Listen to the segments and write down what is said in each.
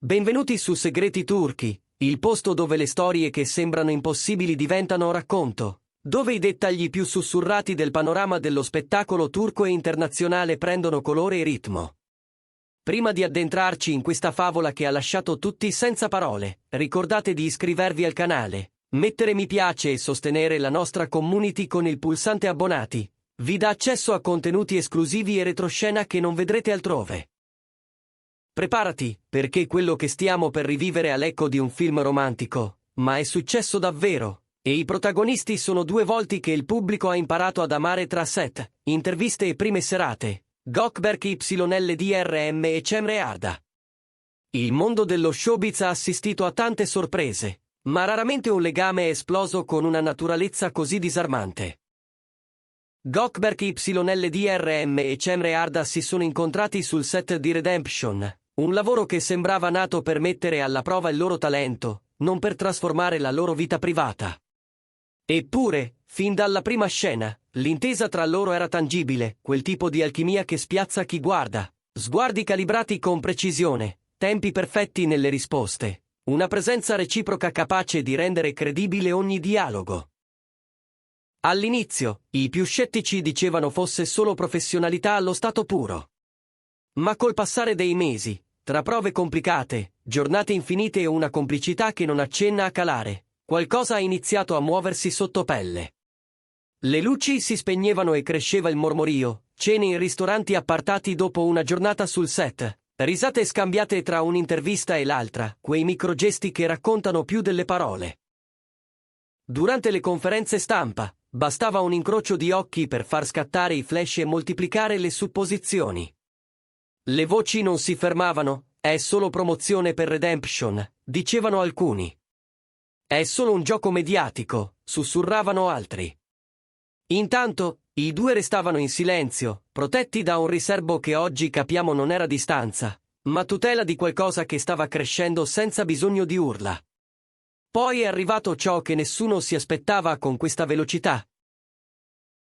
Benvenuti su Segreti Turchi, il posto dove le storie che sembrano impossibili diventano racconto, dove i dettagli più sussurrati del panorama dello spettacolo turco e internazionale prendono colore e ritmo. Prima di addentrarci in questa favola che ha lasciato tutti senza parole, ricordate di iscrivervi al canale, mettere mi piace e sostenere la nostra community con il pulsante abbonati. Vi dà accesso a contenuti esclusivi e retroscena che non vedrete altrove. Preparati, perché quello che stiamo per rivivere ha l'eco di un film romantico, ma è successo davvero, e i protagonisti sono due volti che il pubblico ha imparato ad amare tra set, interviste e prime serate, Gökberk YLDRM e Cemre Arda. Il mondo dello showbiz ha assistito a tante sorprese, ma raramente un legame è esploso con una naturalezza così disarmante. Gökberk YLDRM e Cemre Arda si sono incontrati sul set di Redemption, un lavoro che sembrava nato per mettere alla prova il loro talento, non per trasformare la loro vita privata. Eppure, fin dalla prima scena, l'intesa tra loro era tangibile, quel tipo di alchimia che spiazza chi guarda, sguardi calibrati con precisione, tempi perfetti nelle risposte, una presenza reciproca capace di rendere credibile ogni dialogo. All'inizio, i più scettici dicevano fosse solo professionalità allo stato puro. Ma col passare dei mesi, tra prove complicate, giornate infinite e una complicità che non accenna a calare, qualcosa ha iniziato a muoversi sotto pelle. Le luci si spegnevano e cresceva il mormorio, cene in ristoranti appartati dopo una giornata sul set, risate scambiate tra un'intervista e l'altra, quei microgesti che raccontano più delle parole. Durante le conferenze stampa, bastava un incrocio di occhi per far scattare i flash e moltiplicare le supposizioni. Le voci non si fermavano, è solo promozione per Redemption, dicevano alcuni. È solo un gioco mediatico, sussurravano altri. Intanto, i due restavano in silenzio, protetti da un riserbo che oggi capiamo non era distanza, ma tutela di qualcosa che stava crescendo senza bisogno di urla. Poi è arrivato ciò che nessuno si aspettava con questa velocità.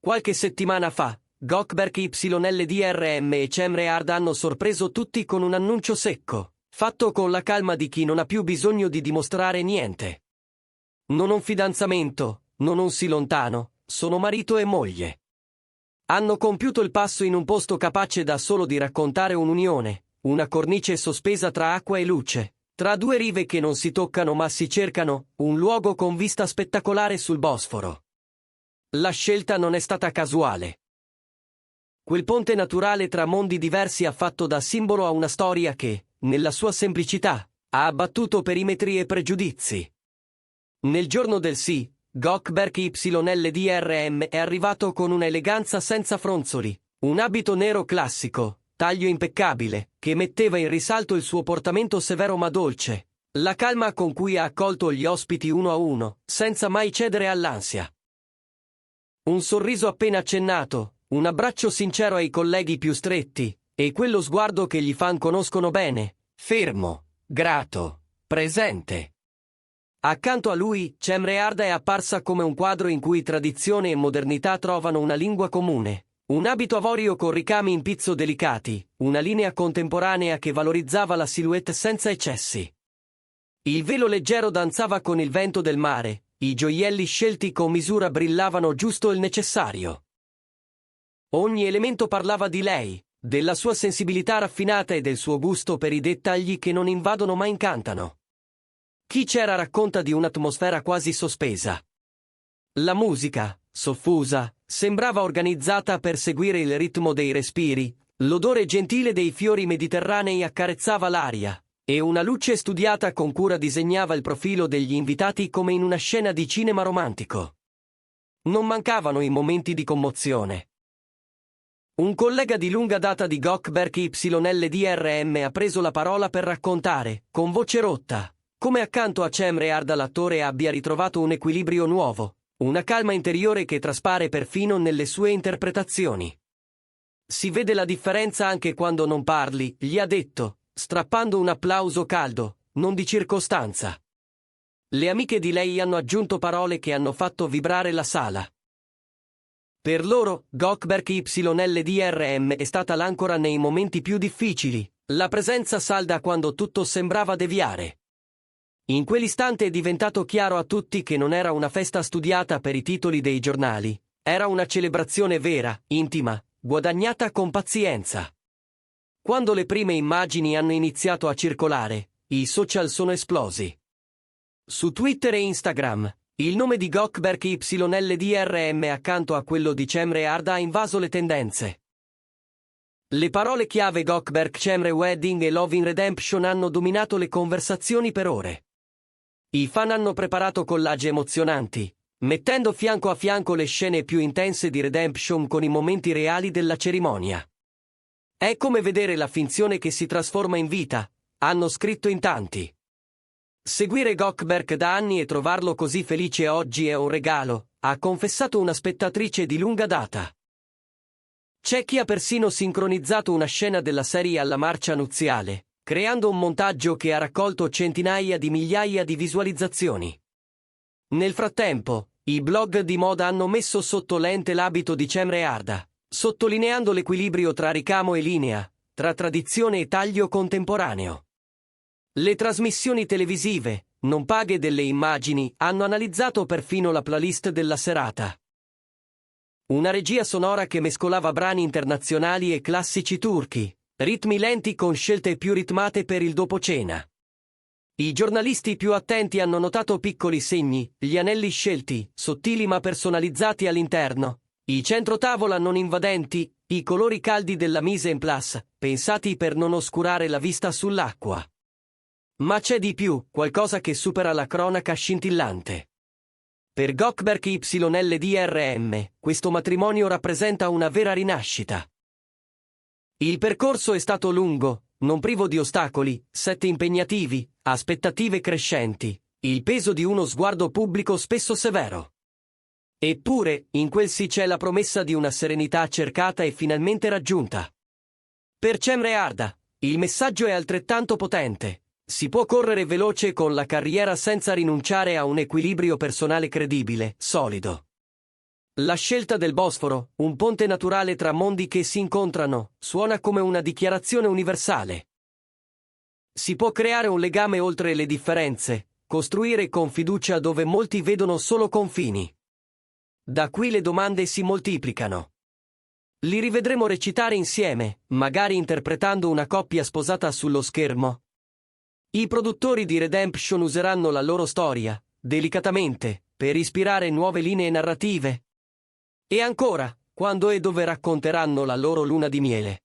Qualche settimana fa, Gökberk YLDRM e Cemre Arda hanno sorpreso tutti con un annuncio secco, fatto con la calma di chi non ha più bisogno di dimostrare niente. Non un fidanzamento, non un sì lontano, sono marito e moglie. Hanno compiuto il passo in un posto capace da solo di raccontare un'unione, una cornice sospesa tra acqua e luce. Tra due rive che non si toccano ma si cercano, un luogo con vista spettacolare sul Bosforo. La scelta non è stata casuale. Quel ponte naturale tra mondi diversi ha fatto da simbolo a una storia che, nella sua semplicità, ha abbattuto perimetri e pregiudizi. Nel giorno del sì, Gökberk YLDRM è arrivato con una eleganza senza fronzoli, un abito nero classico, taglio impeccabile, che metteva in risalto il suo portamento severo ma dolce, la calma con cui ha accolto gli ospiti uno a uno, senza mai cedere all'ansia. Un sorriso appena accennato, un abbraccio sincero ai colleghi più stretti, e quello sguardo che gli fan conoscono bene, fermo, grato, presente. Accanto a lui, Cemre Arda è apparsa come un quadro in cui tradizione e modernità trovano una lingua comune. Un abito avorio con ricami in pizzo delicati, una linea contemporanea che valorizzava la silhouette senza eccessi. Il velo leggero danzava con il vento del mare, i gioielli scelti con misura brillavano giusto il necessario. Ogni elemento parlava di lei, della sua sensibilità raffinata e del suo gusto per i dettagli che non invadono ma incantano. Chi c'era racconta di un'atmosfera quasi sospesa. La musica, soffusa, sembrava organizzata per seguire il ritmo dei respiri, l'odore gentile dei fiori mediterranei accarezzava l'aria, e una luce studiata con cura disegnava il profilo degli invitati come in una scena di cinema romantico. Non mancavano i momenti di commozione. Un collega di lunga data di Gökberk YLDRM ha preso la parola per raccontare, con voce rotta, come accanto a Cemre Arda l'attore abbia ritrovato un equilibrio nuovo. Una calma interiore che traspare perfino nelle sue interpretazioni. Si vede la differenza anche quando non parli, gli ha detto, strappando un applauso caldo, non di circostanza. Le amiche di lei hanno aggiunto parole che hanno fatto vibrare la sala. Per loro, Gökberk YLDRM è stata l'ancora nei momenti più difficili, La presenza salda quando tutto sembrava deviare. In quell'istante è diventato chiaro a tutti che non era una festa studiata per i titoli dei giornali, era una celebrazione vera, intima, guadagnata con pazienza. Quando le prime immagini hanno iniziato a circolare, i social sono esplosi. Su Twitter e Instagram, il nome di Gökberk YLDRM accanto a quello di Cemre Arda ha invaso le tendenze. Le parole chiave Gökberk Cemre Wedding e Love in Redemption hanno dominato le conversazioni per ore. I fan hanno preparato collage emozionanti, mettendo fianco a fianco le scene più intense di Redemption con i momenti reali della cerimonia. È come vedere la finzione che si trasforma in vita, hanno scritto in tanti. Seguire Gökberk da anni e trovarlo così felice oggi è un regalo, ha confessato una spettatrice di lunga data. C'è chi ha persino sincronizzato una scena della serie alla marcia nuziale, creando un montaggio che ha raccolto centinaia di migliaia di visualizzazioni. Nel frattempo, i blog di moda hanno messo sotto lente l'abito di Cemre Arda, sottolineando l'equilibrio tra ricamo e linea, tra tradizione e taglio contemporaneo. Le trasmissioni televisive, non paghe delle immagini, hanno analizzato perfino la playlist della serata. Una regia sonora che mescolava brani internazionali e classici turchi, ritmi lenti con scelte più ritmate per il dopocena. I giornalisti più attenti hanno notato piccoli segni, gli anelli scelti, sottili ma personalizzati all'interno, i centrotavola non invadenti, i colori caldi della mise en place, pensati per non oscurare la vista sull'acqua. Ma c'è di più, qualcosa che supera la cronaca scintillante. Per Gökberk YLDRM, questo matrimonio rappresenta una vera rinascita. Il percorso è stato lungo, non privo di ostacoli, set impegnativi, aspettative crescenti, il peso di uno sguardo pubblico spesso severo. Eppure, in quel sì c'è la promessa di una serenità cercata e finalmente raggiunta. Per Cemre Arda, il messaggio è altrettanto potente. Si può correre veloce con la carriera senza rinunciare a un equilibrio personale credibile, solido. La scelta del Bosforo, un ponte naturale tra mondi che si incontrano, suona come una dichiarazione universale. Si può creare un legame oltre le differenze, costruire con fiducia dove molti vedono solo confini. Da qui le domande si moltiplicano. Li rivedremo recitare insieme, magari interpretando una coppia sposata sullo schermo. I produttori di Redemption useranno la loro storia, delicatamente, per ispirare nuove linee narrative. E ancora, quando e dove racconteranno la loro luna di miele.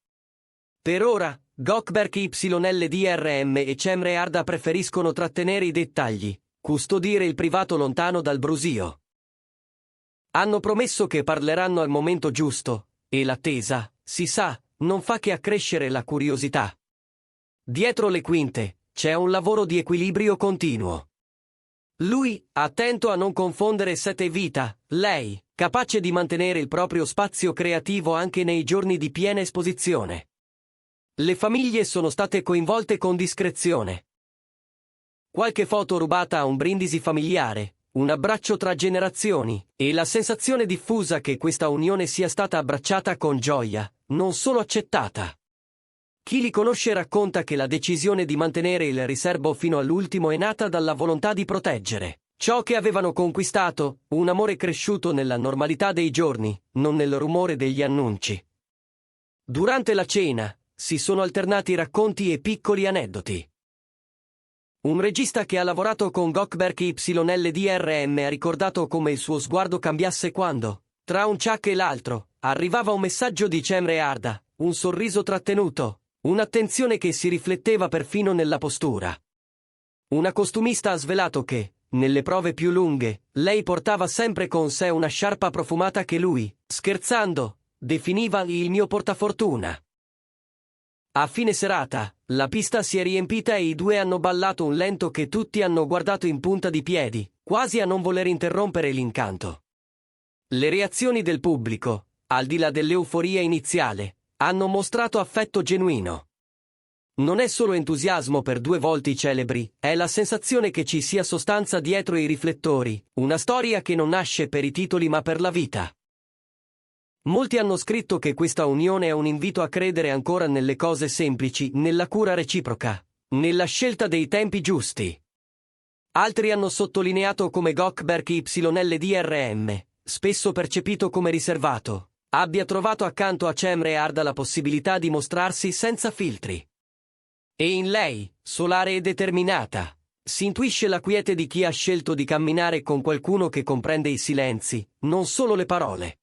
Per ora, Gökberk YLDRM e Cemre Arda preferiscono trattenere i dettagli, custodire il privato lontano dal brusio. Hanno promesso che parleranno al momento giusto, e l'attesa, si sa, non fa che accrescere la curiosità. Dietro le quinte, c'è un lavoro di equilibrio continuo. Lui, attento a non confondere sete e vita, lei, capace di mantenere il proprio spazio creativo anche nei giorni di piena esposizione. Le famiglie sono state coinvolte con discrezione. Qualche foto rubata a un brindisi familiare, un abbraccio tra generazioni, e la sensazione diffusa che questa unione sia stata abbracciata con gioia, non solo accettata. Chi li conosce racconta che la decisione di mantenere il riserbo fino all'ultimo è nata dalla volontà di proteggere ciò che avevano conquistato, un amore cresciuto nella normalità dei giorni, non nel rumore degli annunci. Durante la cena, si sono alternati racconti e piccoli aneddoti. Un regista che ha lavorato con Gökberk YLDRM ha ricordato come il suo sguardo cambiasse quando, tra un ciak e l'altro, arrivava un messaggio di Cemre Arda, un sorriso trattenuto, un'attenzione che si rifletteva perfino nella postura. Una costumista ha svelato che, nelle prove più lunghe, lei portava sempre con sé una sciarpa profumata che lui, scherzando, definiva il mio portafortuna. A fine serata, la pista si è riempita e i due hanno ballato un lento che tutti hanno guardato in punta di piedi, quasi a non voler interrompere l'incanto. Le reazioni del pubblico, al di là dell'euforia iniziale, hanno mostrato affetto genuino. Non è solo entusiasmo per due volti celebri, è la sensazione che ci sia sostanza dietro i riflettori, una storia che non nasce per i titoli ma per la vita. Molti hanno scritto che questa unione è un invito a credere ancora nelle cose semplici, nella cura reciproca, nella scelta dei tempi giusti. Altri hanno sottolineato come Gökberk YLDRM, spesso percepito come riservato, abbia trovato accanto a Cemre Arda la possibilità di mostrarsi senza filtri. E in lei, solare e determinata, si intuisce la quiete di chi ha scelto di camminare con qualcuno che comprende i silenzi, non solo le parole.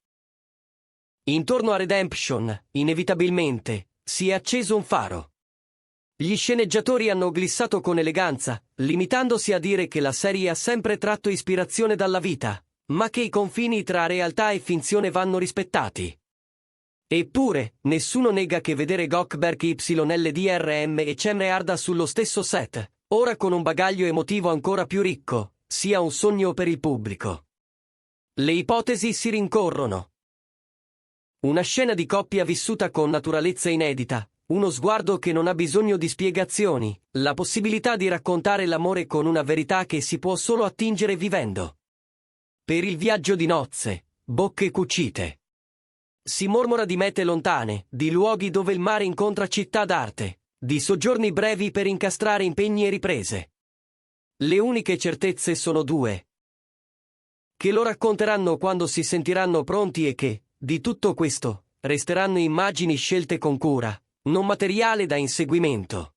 Intorno a Redemption, inevitabilmente, si è acceso un faro. Gli sceneggiatori hanno glissato con eleganza, limitandosi a dire che la serie ha sempre tratto ispirazione dalla vita, ma che i confini tra realtà e finzione vanno rispettati. Eppure, nessuno nega che vedere Gökberk YLDRM e Cemre Arda sullo stesso set, ora con un bagaglio emotivo ancora più ricco, sia un sogno per il pubblico. Le ipotesi si rincorrono. Una scena di coppia vissuta con naturalezza inedita, uno sguardo che non ha bisogno di spiegazioni, la possibilità di raccontare l'amore con una verità che si può solo attingere vivendo. Per il viaggio di nozze, bocche cucite. Si mormora di mete lontane, di luoghi dove il mare incontra città d'arte, di soggiorni brevi per incastrare impegni e riprese. Le uniche certezze sono due. Che lo racconteranno quando si sentiranno pronti e che, di tutto questo, resteranno immagini scelte con cura, non materiale da inseguimento.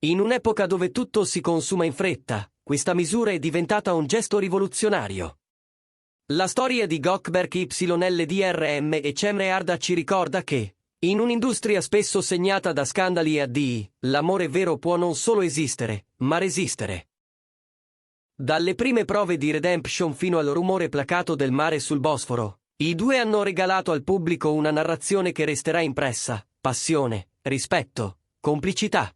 In un'epoca dove tutto si consuma in fretta, questa misura è diventata un gesto rivoluzionario. La storia di Gökberk YLDRM e Cemre Arda ci ricorda che, in un'industria spesso segnata da scandali e addii, l'amore vero può non solo esistere, ma resistere. Dalle prime prove di Redemption fino al rumore placato del mare sul Bosforo, i due hanno regalato al pubblico una narrazione che resterà impressa: passione, rispetto, complicità.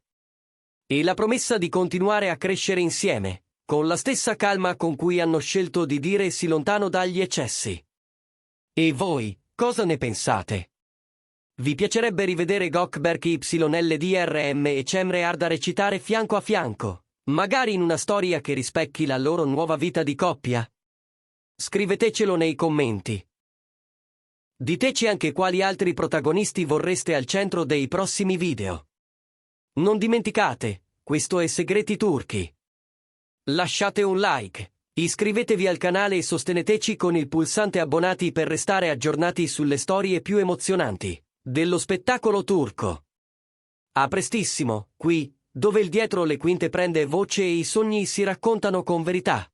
E la promessa di continuare a crescere insieme, con la stessa calma con cui hanno scelto di dire sì lontano dagli eccessi. E voi, cosa ne pensate? Vi piacerebbe rivedere Gökberk YLDRM e Cemre Arda recitare fianco a fianco, magari in una storia che rispecchi la loro nuova vita di coppia? Scrivetecelo nei commenti. Diteci anche quali altri protagonisti vorreste al centro dei prossimi video. Non dimenticate, questo è Segreti Turchi. Lasciate un like, iscrivetevi al canale e sosteneteci con il pulsante abbonati per restare aggiornati sulle storie più emozionanti dello spettacolo turco. A prestissimo, qui, dove il dietro le quinte prende voce e i sogni si raccontano con verità.